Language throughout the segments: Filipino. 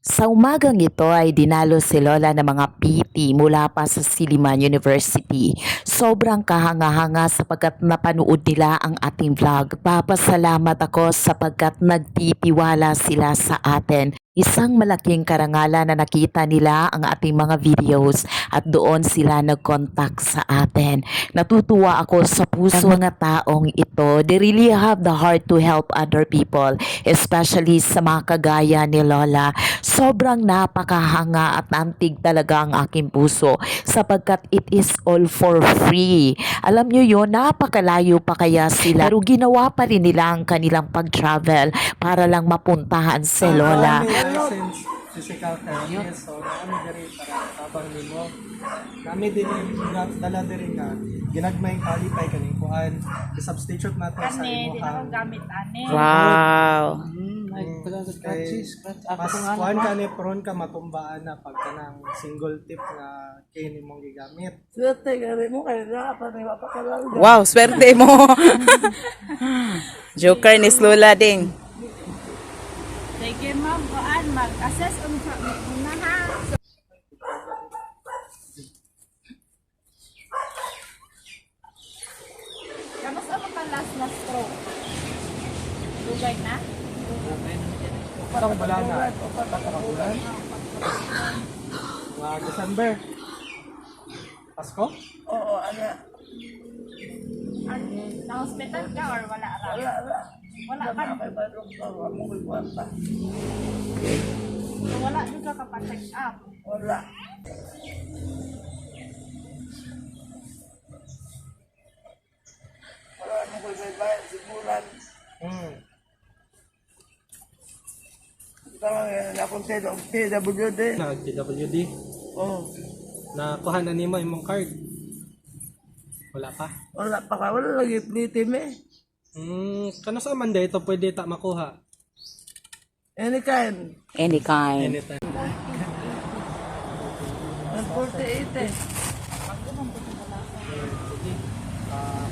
Sa umagang ito ay dinalo si Lola ng mga PT mula pa sa Silliman University. Sobrang kahanga-hanga sapagkat napanood nila ang ating vlog. Papasalamat ako sapagkat nagtitiwala sila sa atin. Isang malaking karangalan na nakita nila ang ating mga videos at doon sila nag-contact sa atin. Natutuwa ako sa puso ng mga taong ito. They really have the heart to help other people, especially sa mga kagaya ni Lola. Sobrang napakahanga at antig talaga ang aking puso sapagkat it is all for free. Alam nyo yun, napakalayo pa kaya sila pero ginawa pa rin nila ang kanilang pag-travel para lang mapuntahan si Lola. License physical therapist, so naami diri para tabang nimo. Kami din dala diri nga ginagmay qualify kaning kuan substitute nato sa Ani, imo di na akong gamit ani. Wow! Mas kuan ka ni prone ka matumbaan na pag kanang single tip nga kini mong gigamit. Swerte gari mo kaya na pa may mapakalaga. Wow, swerte mo! Joker ni Lola ding. Sige ma'am, kuan mag-assess unsa una ha. Kamusta mo ka last na stroke? Dugay na? Parang bala na. Pagkakabulan. December. Pasko? Oo, ano. Na hospital ka or wala ra? Wala ka. Kay badong ka, mo ko'y kwarta. So, wala juga ka pa-check up. Wala. Wala mo ko'y bayad simulan. Ito lang yan, akong TWD. Nag-TWD. Oo. Nakuha na nimo imong card. Wala pa. Wala pa ka, wala lagi plitim eh. Kano sa man ito pwede ta makuha? Any kind. Any kind. Anytime. 148 eh.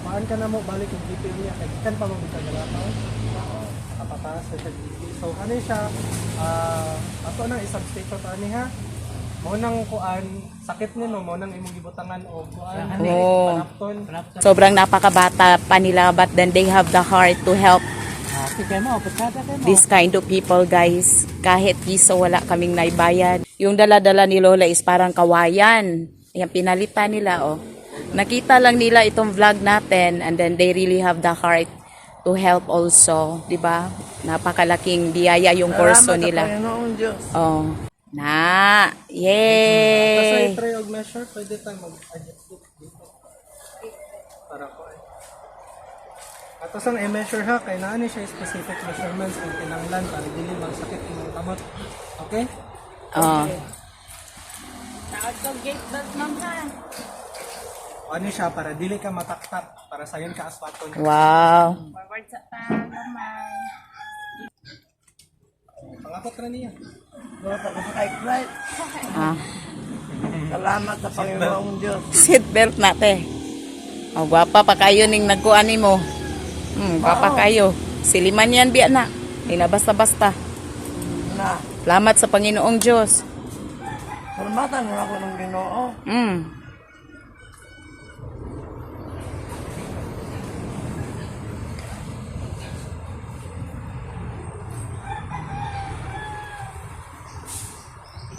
Paan ka na mo balik yung GP niya kay kan pa mo bitag galapaw. Kapataas sa GP. So ano siya ato na i-substitute ani ha. Mo nang kuan sakit nino mo nang imong gibutangan og kuan. Oh. Panapton. Sobrang napakabata pa nila but then they have the heart to help this kind of people, guys. Kahit piso wala kaming naibayad. Yung dala-dala ni Lola is parang kawayan. Yan, pinalitan nila, oh. Nakita lang nila itong vlog natin and then they really have the heart to help also. Diba? Napakalaking biyaya yung kurso Salamat sa nila. Panginoong Diyos. Oh. Na! Basta Yay! i-try og measure pwede ta mag-adjust dito. Para kuan. Ato sang i-measure ha kay naa ni siya specific measurements ang kinahanglan para dili magsakit imong kamot. Okay? Oh. Naad ko gate dot ma'am ha. Ano siya para dili ka mataktak para sayon ka aswaton. Wow! Forward sa tagamay. Pangakot ra niya. Doon ako sa kay flight. Ah. Salamat sa Panginoong Diyos. Seatbelt natin. Oh, gwapa pa kayo ning nagkuani mo. Gwapa kayo. Siliman yan biya na. Hindi na basta-basta. Na, Salamat sa Panginoong Diyos. salamatan mo ako ng Ginoo.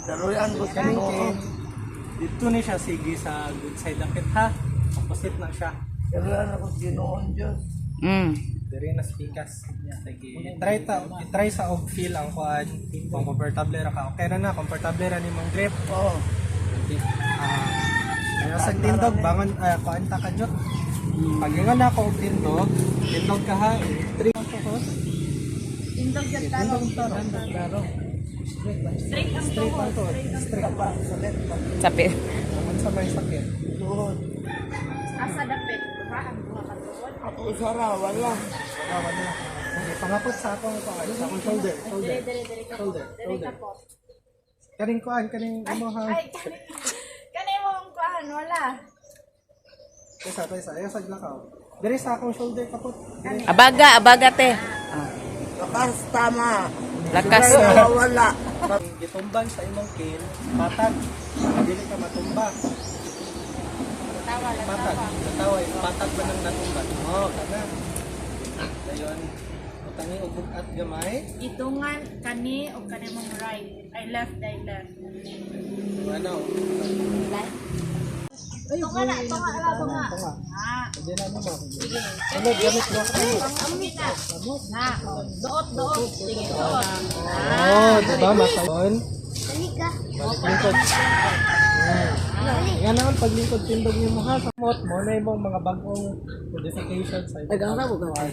Daruyan ko sa Kaning Ginoo. dito ni siya sige sa good side lapit ha. Opposite na siya. Daruyan ako sa Ginoong Diyos. Diri na spikas. Sige. Try sa og feel ang kuan. Kung comfortable ra ka. Okay na comfortable ra nimong grip. Oo. Kaya sa tindog bangon kuan ta ka jud. Pag ingon na ako og tindog ka ha. 3 ko. Indog sa Tindog taro. taro. Straight ang Straight tuhod. lang to. Straight Pa, sa left pa. Sabi. naman sa may sakit. Tuhod. Asa dapit. Diba? Ang buha ka tuhod. Ako usara, wala. Kawan na. Okay, pangapot sa akong kuan. Sa akong shoulder. Dire ka po. Shoulder. Dire ka po. Kaning kuan kaning imo ha. Ay, kanay mo ang kuhan. Wala. Ayos sa lakaw. Diri sa akong shoulder kapot. Abaga te. Lakas tama. Lakas. Wala. Gitumbang sa imong kin, patag. Dili ka matumba. Patag. Nataway. Patag ba nang natumba? Oo, kana. Dayon. Utangi og bugat gamay. Itungan kani o kani mong right. I left. Ano? Tunga na. Tunga. Ah, Pwede na mo. sige. Sunod, gamit mo. Pang-amit na. Na. Doot. Sige, doot. Oh, diba? Masayon. Paglingkod. Yan naman, paglingkod tindog niyo mo ha. Sa mot mo na yung mga bagong modifications. Nag-asa mo ka?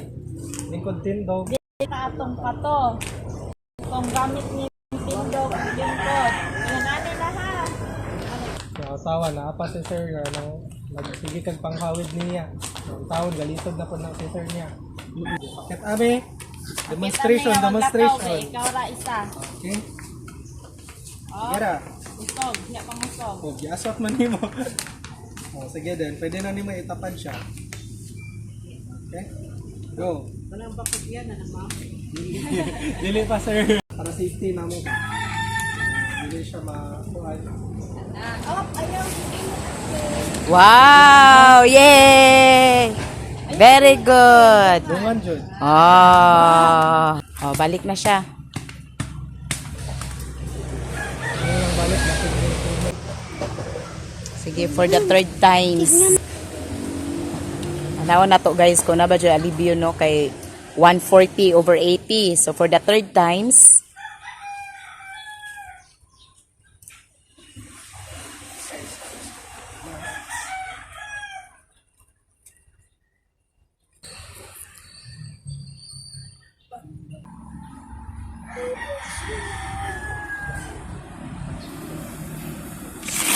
Lingkod tindog. Kita atong kato. Kung gamit ni Tindog, lingkod. Nanani na ha. Yung asawa na apa si sir nga nang nagsige kang panghawid niya. Ang taon galisod na po ng si sir niya. Bakit abi? Demonstration. Ikaw ra isa. Okay. Oh, Gira. usog. Hiya pang usog. Oh, giasot man nimo. Oh, sige din. Pwede na nimo itapad siya. Okay? Go. Walang bakit yan na naman. Dili pa sir. Para safety na mo. Dili siya makuha. Oh, ayaw. Wow! Yay! Very good. Dungan jud. Oh, balik na siya. Ang balik na Sige, for the third times. Anaw na to guys, kung na ba dyan alibyo no, kay 140/80. So for the third times,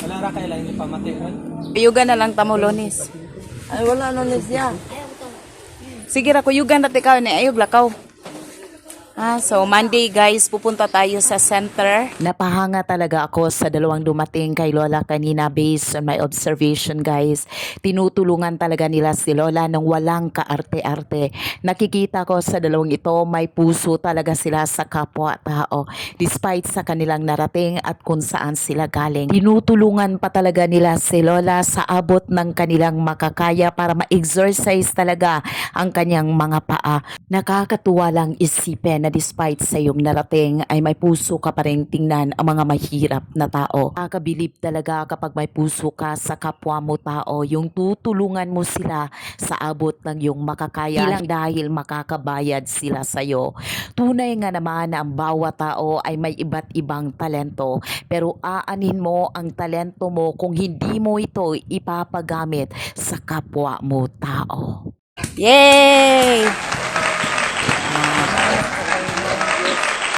wala ra kailangan ni pamatian. kuyugan na lang tamulonis. Ay, wala na siya. Sige ra, kuyugan na tikaw ni ayog lakaw. So Monday guys, pupunta tayo sa center. Napahanga talaga ako sa dalawang dumating kay Lola kanina based on my observation guys. Tinutulungan talaga nila si Lola nang walang kaarte-arte. Nakikita ko sa dalawang ito may puso talaga sila sa kapwa-tao. Despite sa kanilang narating at kung saan sila galing. Tinutulungan pa talaga nila si Lola sa abot ng kanilang makakaya para ma-exercise talaga ang kanyang mga paa. Nakakatuwa lang isipin na despite sa iyong narating ay may puso ka pa rin tingnan ang mga mahirap na tao. Nakakabilib talaga kapag may puso ka sa kapwa mo tao, yung tutulungan mo sila sa abot ng iyong makakaya lang dahil makakabayad sila sa iyo. Tunay nga naman na ang bawat tao ay may iba't ibang talento, pero aanin mo ang talento mo kung hindi mo ito ipapagamit sa kapwa mo tao. Yay!